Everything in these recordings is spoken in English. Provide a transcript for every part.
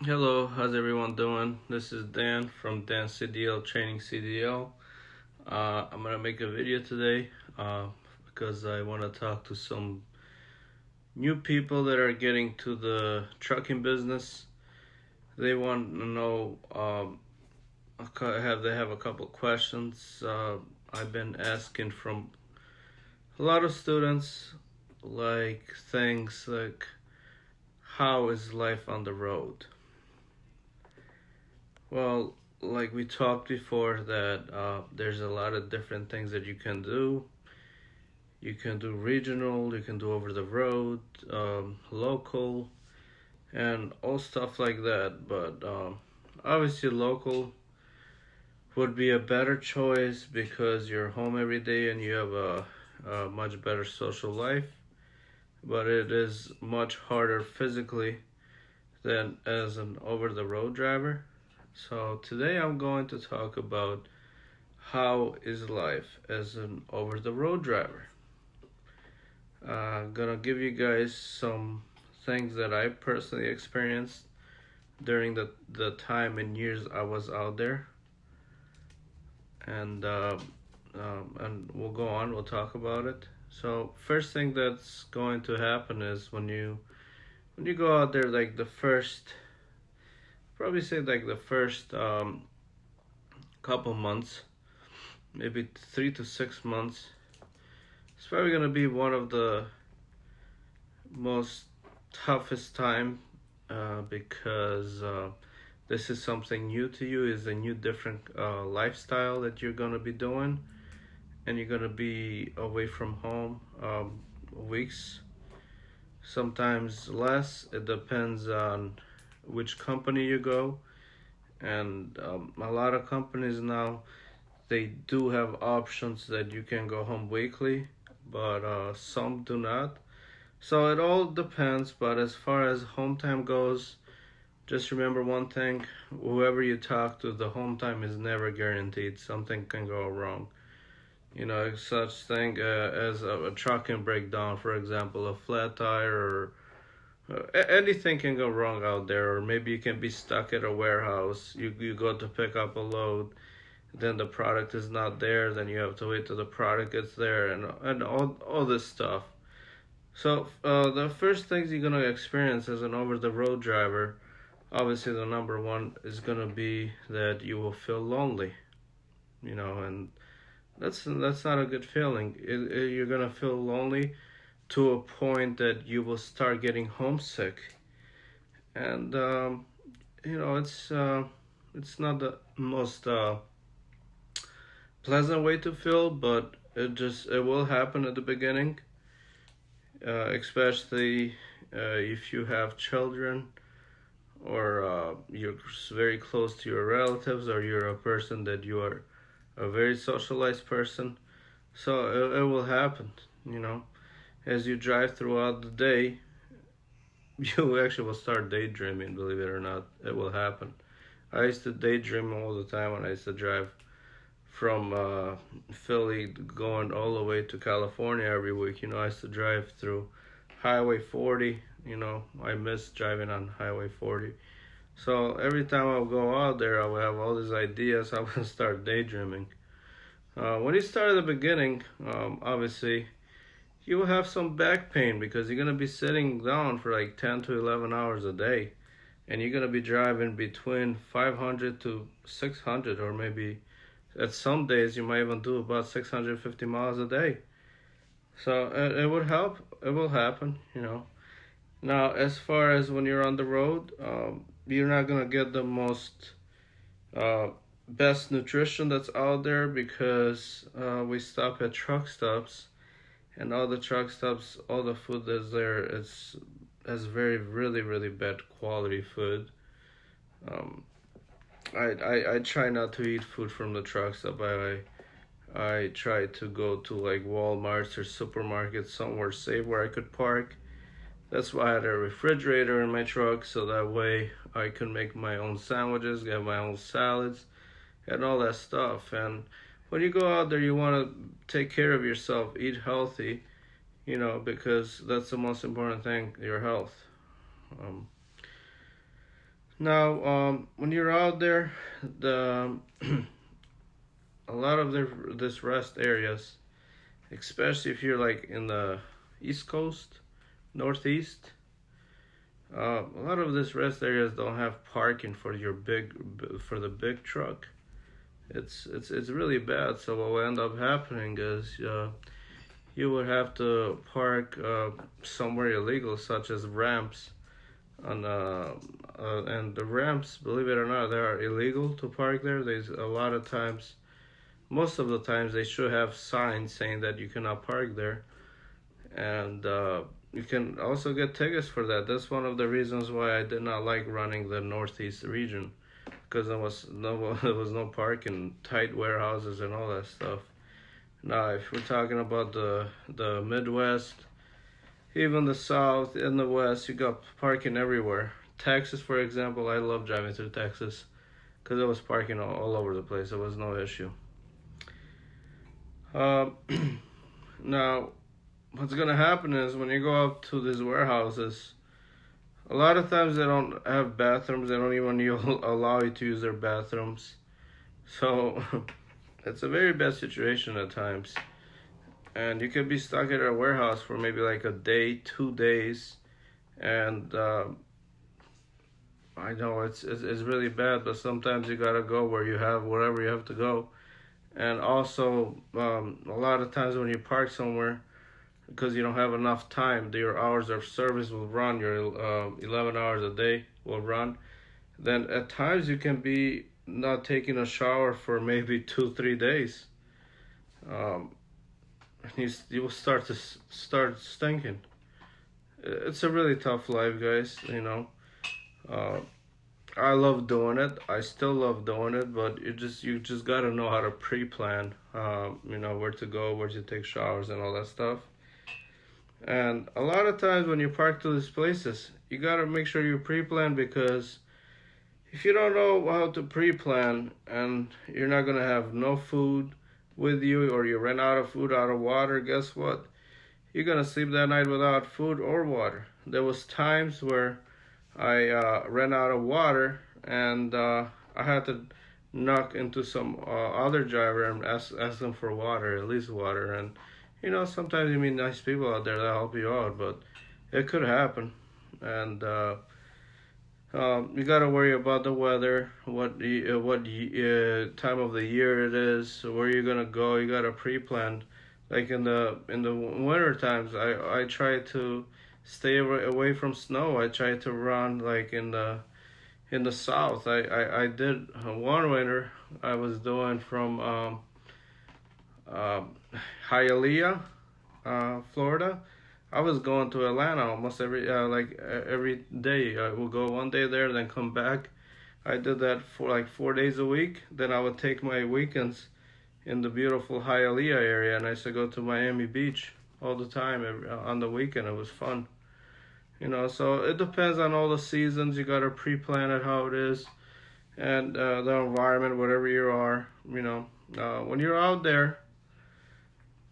Hello, how's everyone doing? This is Dan from Dan CDL Training CDL. I'm gonna make a video today because I want to talk to some new people that are getting to the trucking business. They want to know. They have a couple questions. I've been asking from a lot of students, like things like, how is life on the road? Well, like we talked before, that there's a lot of different things that you can do. You can do regional, you can do over the road, local, and all stuff like that. But obviously, local would be a better choice because you're home every day and you have a much better social life. But it is much harder physically than as an over the road driver. So today I'm going to talk about how is life as an over the road driver. Gonna give you guys some things that I personally experienced during the time and years I was out there, and we'll go on. We'll talk about it. So first thing that's going to happen is when you go out there, like the first, probably say like the first couple months, maybe 3 to 6 months. It's probably gonna be one of the most toughest time because this is something new to you. Is a new different lifestyle that you're gonna be doing, and you're gonna be away from home weeks, sometimes less. It depends on which company you go, and a lot of companies now, they do have options that you can go home weekly, but some do not. So it all depends, but as far as home time goes, just remember one thing: whoever you talk to, the home time is never guaranteed. Something can go wrong. Such thing as a truck can break down, for example, a flat tire, or anything can go wrong out there. Or maybe you can be stuck at a warehouse. You go to pick up a load, then the product is not there, then you have to wait till the product gets there, and all this stuff. So the first things you're gonna experience as an over the road driver, obviously the number one is gonna be that you will feel lonely, and that's not a good feeling. You're gonna feel lonely to a point that you will start getting homesick, and it's not the most pleasant way to feel, but it will happen at the beginning, especially if you have children, or you're very close to your relatives, or you're a person that you are a very socialized person. So it will happen, as you drive throughout the day. You actually will start daydreaming, believe it or not. It will happen. I used to daydream all the time when I used to drive from Philly going all the way to California every week. I used to drive through Highway 40. I miss driving on Highway 40. So every time I would go out there, I would have all these ideas. I would start daydreaming. When you start at the beginning, obviously, you will have some back pain because you're going to be sitting down for like 10 to 11 hours a day. And you're going to be driving between 500 to 600, or maybe at some days you might even do about 650 miles a day. So it would help. It will happen. Now, as far as when you're on the road, you're not gonna get the most uh, best nutrition that's out there because we stop at truck stops, and all the truck stops, all the food that's there is has very really really bad quality food. Um, I try not to eat food from the truck stop. I try to go to like Walmart's or supermarkets somewhere safe where I could park. That's why I had a refrigerator in my truck, so that way I can make my own sandwiches, get my own salads, and all that stuff. And when you go out there, you want to take care of yourself, eat healthy, because that's the most important thing, your health. Um, Now, when you're out there, the a lot of this rest areas, especially if you're like in the East Coast, Northeast, a lot of this rest areas don't have parking for for the big truck. It's really bad. So what will end up happening is you would have to park somewhere illegal, such as ramps. And the ramps, believe it or not, they are illegal to park there. There's a lot of times, most of the times, they should have signs saying that you cannot park there, and you can also get tickets for that. That's one of the reasons why I did not like running the Northeast region, because there was no parking, tight warehouses, and all that stuff. Now, if we're talking about the Midwest, even the South and the West, you got parking everywhere. Texas, for example, I love driving through Texas because there was parking all over the place. There was no issue. Uh, Now, what's gonna happen is when you go up to these warehouses, a lot of times they don't have bathrooms. They don't even allow you to use their bathrooms. So it's a very bad situation at times. And you could be stuck at a warehouse for maybe like a day, 2 days, and I know it's really bad. But sometimes you gotta go where you have wherever you have to go, and also a lot of times when you park somewhere, because you don't have enough time, your hours of service will run. Your 11 hours a day will run. Then at times you can be not taking a shower for maybe 2-3 days. Um, you will start stinking. It's a really tough life, guys. Uh, I love doing it. I still love doing it, but you just gotta know how to pre-plan. Where to go, where to take showers, and all that stuff. And a lot of times when you park to these places, you gotta make sure you pre-plan, because if you don't know how to pre-plan and you're not gonna have no food with you, or you run out of food, out of water, guess what? You're gonna sleep that night without food or water. There was times where I ran out of water, and I had to knock into some other driver and ask them for water, at least water. And sometimes you meet nice people out there that help you out, but it could happen. And you gotta worry about the weather, what time of the year it is, where you're gonna go. You gotta pre-plan. Like in the winter times, I try to stay away from snow. I try to run like in the south. I did one winter. I was doing from Hialeah, Florida. I was going to Atlanta almost every day. I would go one day there, then come back. I did that for like 4 days a week. Then I would take my weekends in the beautiful Hialeah area, and I used to go to Miami Beach all the time on the weekend. It was fun. So it depends on all the seasons. You gotta pre-plan it how it is, and the environment, whatever you are. When you're out there,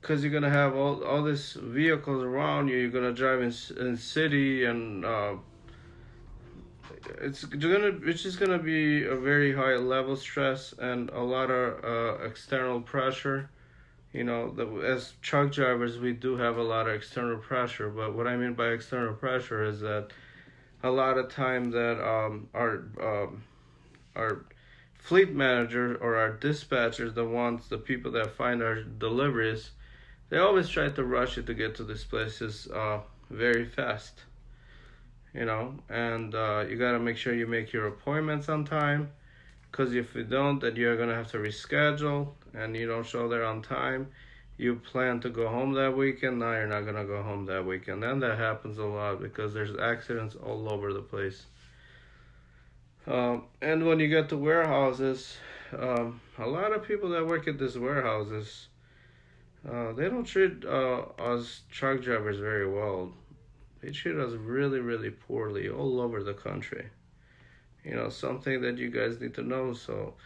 because you're gonna have all these vehicles around you. You're gonna drive in city, and it's just gonna be a very high level stress and a lot of external pressure. As truck drivers, we do have a lot of external pressure. But what I mean by external pressure is that a lot of time that our fleet manager or our dispatchers, the people that find our deliveries, they always try to rush you to get to these places very fast. And you gotta make sure you make your appointments on time, because if you don't, then you're gonna have to reschedule, and you don't show there on time. You plan to go home that weekend, now you're not gonna go home that weekend. And that happens a lot because there's accidents all over the place. And when you get to warehouses, a lot of people that work at these warehouses, they don't treat us truck drivers very well. They treat us really, really poorly all over the country. Something that you guys need to know. So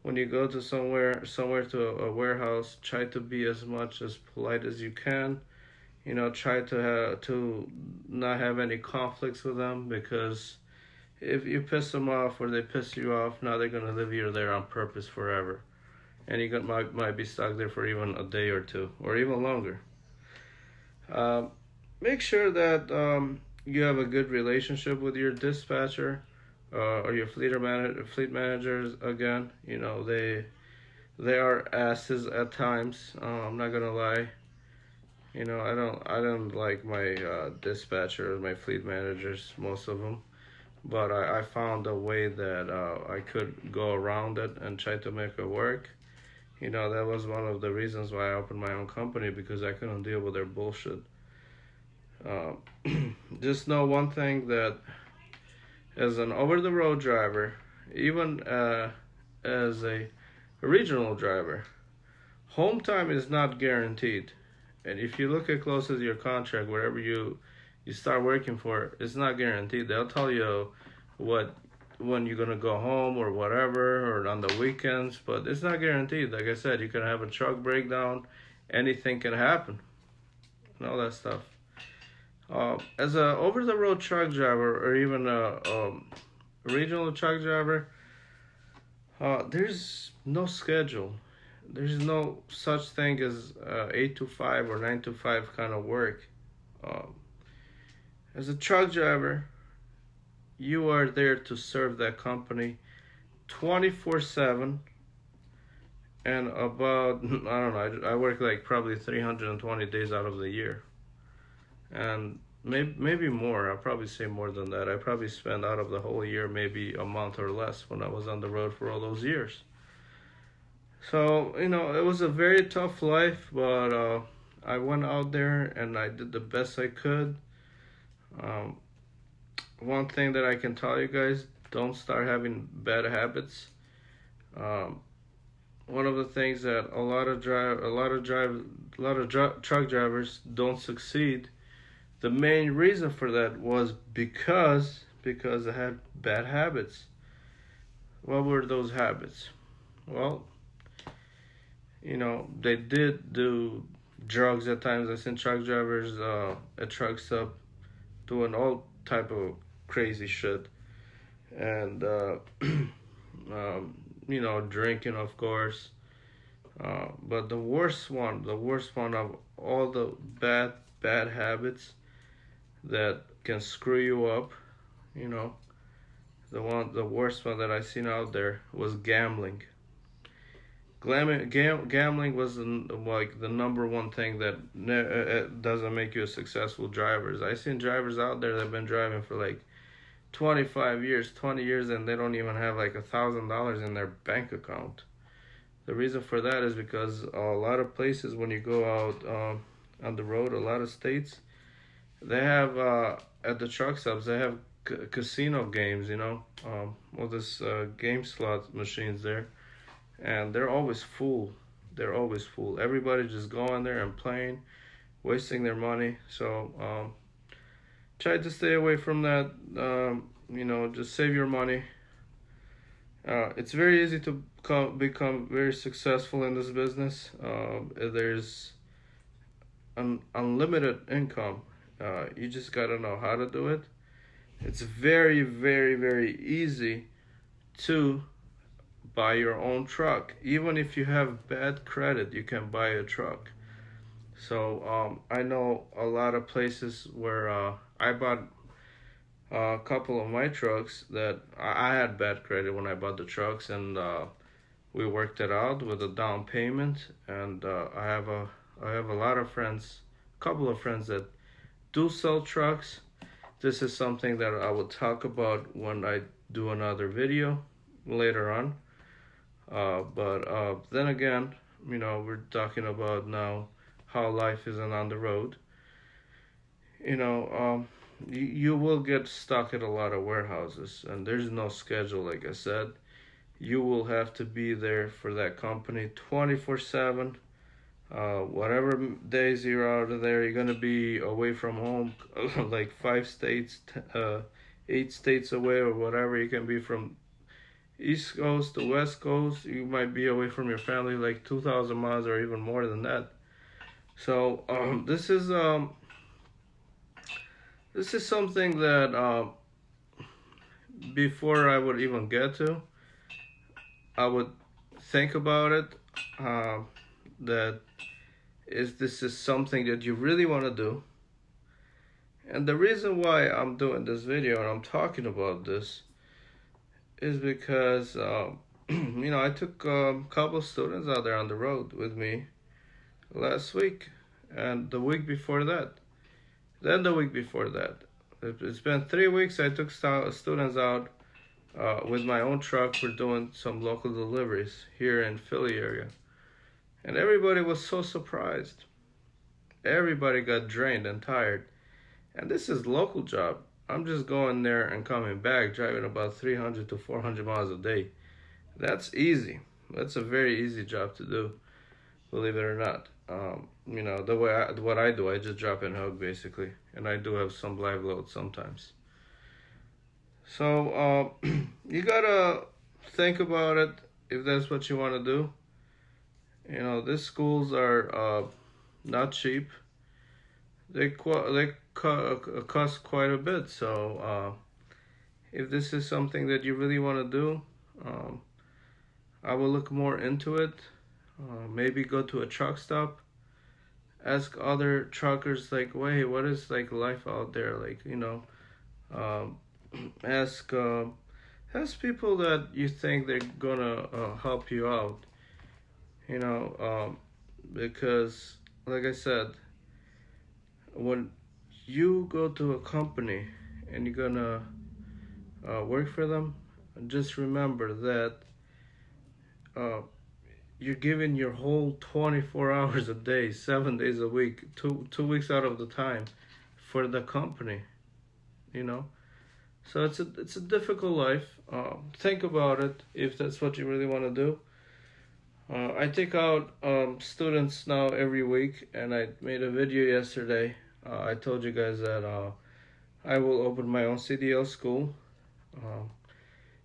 when you go to somewhere to a warehouse, try to be as much as polite as you can. Try to not have any conflicts with them, because if you piss them off or they piss you off, now they're gonna leave you there on purpose forever, and might be stuck there for even a day or two or even longer. Uh, Make sure that you have a good relationship with your dispatcher or your fleet managers. Again, you know they are asses at times. I'm not gonna lie. You know, I don't like my dispatchers, my fleet managers, most of them. But I found a way that I could go around it and try to make it work. You know, that was one of the reasons why I opened my own company, because I couldn't deal with their bullshit. Uh, just know one thing, that as an over-the-road driver, even as a regional driver, home time is not guaranteed. And if you look at close to your contract, wherever you start working for, it's not guaranteed. They'll tell you what when you're gonna go home or whatever, or on the weekends, but it's not guaranteed. Like I said, you can have a truck breakdown, anything can happen, and all that stuff. As a over-the-road truck driver, or even a regional truck driver, there's no schedule. There's no such thing as 8 to 5 or 9 to 5 kind of work. Um, as a truck driver, you are there to serve that company 24/7, and about I don't know. I work like probably 320 days out of the year, and maybe more. I'll probably say more than that. I probably spent out of the whole year maybe a month or less when I was on the road for all those years. So, you know, it was a very tough life, but I went out there and I did the best I could. Um, One thing that I can tell you guys: don't start having bad habits. Um, One of the things that truck drivers don't succeed. The main reason for that was because they had bad habits. What were those habits? Well, you know, they did do drugs at times. I've seen truck drivers at truck stop doing all type of crazy shit, and you know, drinking, of course. But the worst one of all the bad habits that can screw you up, you know, the worst one that I seen out there was gambling. Gambling was like the number one thing that doesn't make you a successful driver. I seen drivers out there that have been driving for like 25 years, 20 years, and they don't even have like $1,000 in their bank account. The reason for that is because a lot of places, when you go out on the road, a lot of states, they have at the truck stops, they have casino games, you know, all this game slot machines there, and they're always full. They're always full. Everybody just going there and playing, wasting their money. So try to stay away from that. You know, just save your money. It's very easy to become very successful in this business. There's an unlimited income. You just gotta know how to do it. It's very, very, very easy to buy your own truck. Even if you have bad credit, you can buy a truck. So I know a lot of places where I bought a couple of my trucks that I had bad credit when I bought the trucks, and we worked it out with a down payment. And I have a lot of friends, a couple of friends that do sell trucks. This is something that I will talk about when I do another video later on. But then again, you know, we're talking about now how life isn't on the road. You know, you will get stuck at a lot of warehouses, and there's no schedule. Like I said, you will have to be there for that company 24/7. Whatever days you're out of there, you're gonna be away from home, like 5 states, 8 states away, or whatever. You can be from East Coast to West Coast. You might be away from your family like 2,000 miles or even more than that. So this is something that before I would even get to, I would think about it. That is this is something that you really want to do. And the reason why I'm doing this video and I'm talking about this is because I took a couple of students out there on the road with me last week and the week before that. Then the week before that. It's been 3 weeks. I took students out with my own truck. We're doing some local deliveries here in Philly area. And everybody was so surprised. Everybody got drained and tired. And this is local job. I'm just going there and coming back, driving about 300 to 400 miles a day. That's easy. That's a very easy job to do, believe it or not. The way what I do, I just drop and hook basically, and I do have some live load sometimes. So you gotta think about it if that's what you want to do. These schools are not cheap. They cost quite a bit. So if this is something that you really want to do, I will look more into it. Maybe go to a truck stop. Ask other truckers like, hey, what is like life out there? Ask people that you think they're gonna help you out. Because like I said, when you go to a company and you're gonna work for them, just remember that you're giving your whole 24 hours a day, 7 days a week, 2 weeks out of the time for the company. So it's a difficult life. Think about it if that's what you really want to do. I take out students now every week, and I made a video yesterday. I told you guys that I will open my own CDL school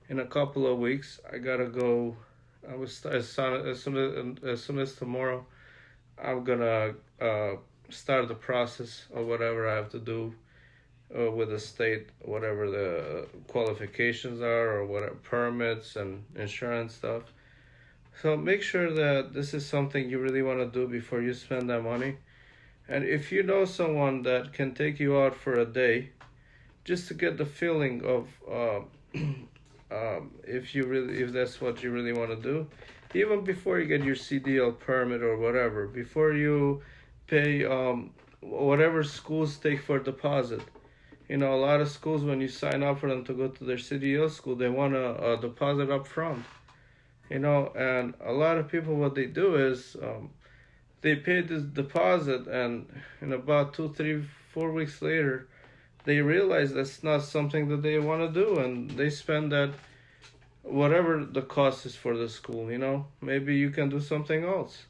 in a couple of weeks. I gotta go. I was as soon as tomorrow, I'm gonna start the process of whatever I have to do with the state, whatever the qualifications are, or whatever permits and insurance stuff. So make sure that this is something you really want to do before you spend that money. And if you know someone that can take you out for a day, just to get the feeling of if that's what you really want to do, even before you get your CDL permit or whatever, before you pay whatever schools take for deposit. A lot of schools, when you sign up for them to go to their CDL school, they want a deposit up front. And a lot of people, what they do is they pay this deposit, and in about 2, 3, 4 weeks later, they realize that's not something that they want to do, and they spend that whatever the cost is for the school. Maybe you can do something else.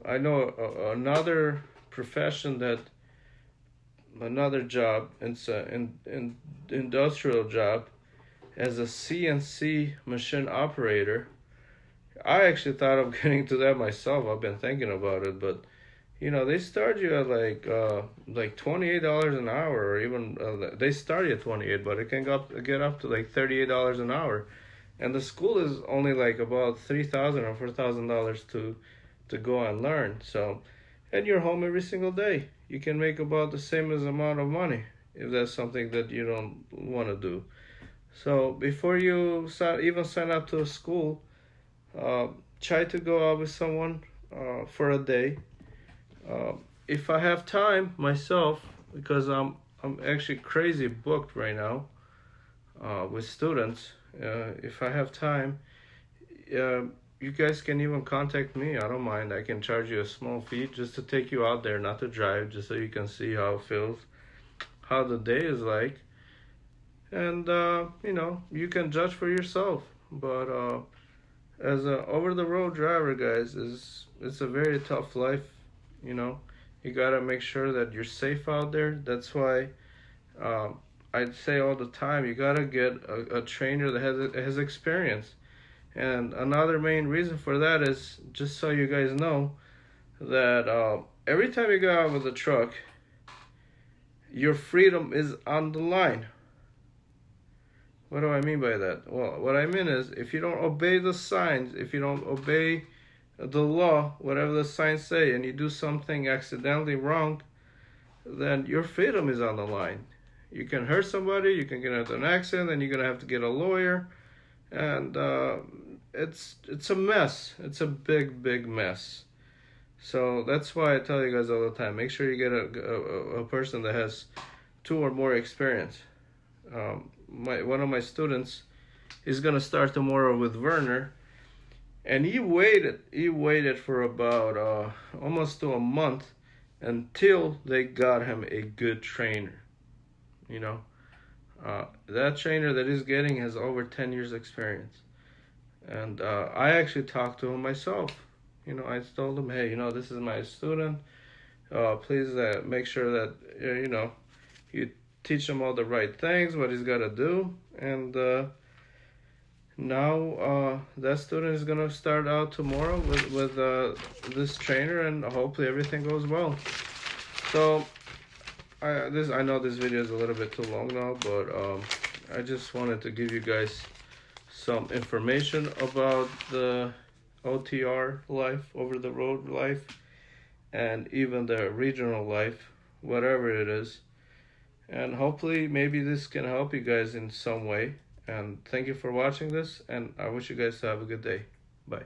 I know another profession another job. It's an industrial job as a CNC machine operator. I actually thought of getting to that myself. I've been thinking about it, but they start you at like $28 an hour, or even they start you at 28, but it can get up to like $38 an hour, and the school is only like about $3,000 or $4,000 to go and learn. So, and you're home every single day. You can make about the same amount of money if that's something that you don't want to do. So before you even sign up to a school, try to go out with someone for a day. If I have time myself, because I'm actually crazy booked right now with students. If I have time, you guys can even contact me. I don't mind. I can charge you a small fee just to take you out there, not to drive, just so you can see how it feels, how the day is like. And, you can judge for yourself. But as an over-the-road driver, guys, it's a very tough life. You got to make sure that you're safe out there. That's why I say all the time, you got to get a trainer that has experience. And another main reason for that is, just so you guys know, that every time you go out with a truck your freedom is on the line. What do I mean by that? Well, what I mean is, if you don't obey the signs, if you don't obey the law, whatever the signs say, and you do something accidentally wrong, then your freedom is on the line. You can hurt somebody, you can get into an accident, and you're gonna have to get a lawyer, and it's a mess. It's a big mess. So that's why I tell you guys all the time: make sure you get a person that has 2 or more experience. One of my students, he's gonna start tomorrow with Werner, and he waited for about almost to a month until they got him a good trainer. You know, that trainer that he's getting has over 10 years experience, and I actually talked to him myself. You know, I told him, hey, you know, this is my student. Please make sure that you teach him all the right things, what he's got to do. And now that student is going to start out tomorrow with this trainer, and hopefully everything goes well. So I know this video is a little bit too long now, but I just wanted to give you guys some information about the OTR life, over the road life, and even the regional life, whatever it is. And hopefully maybe this can help you guys in some way. And thank you for watching this, and I wish you guys to have a good day. Bye.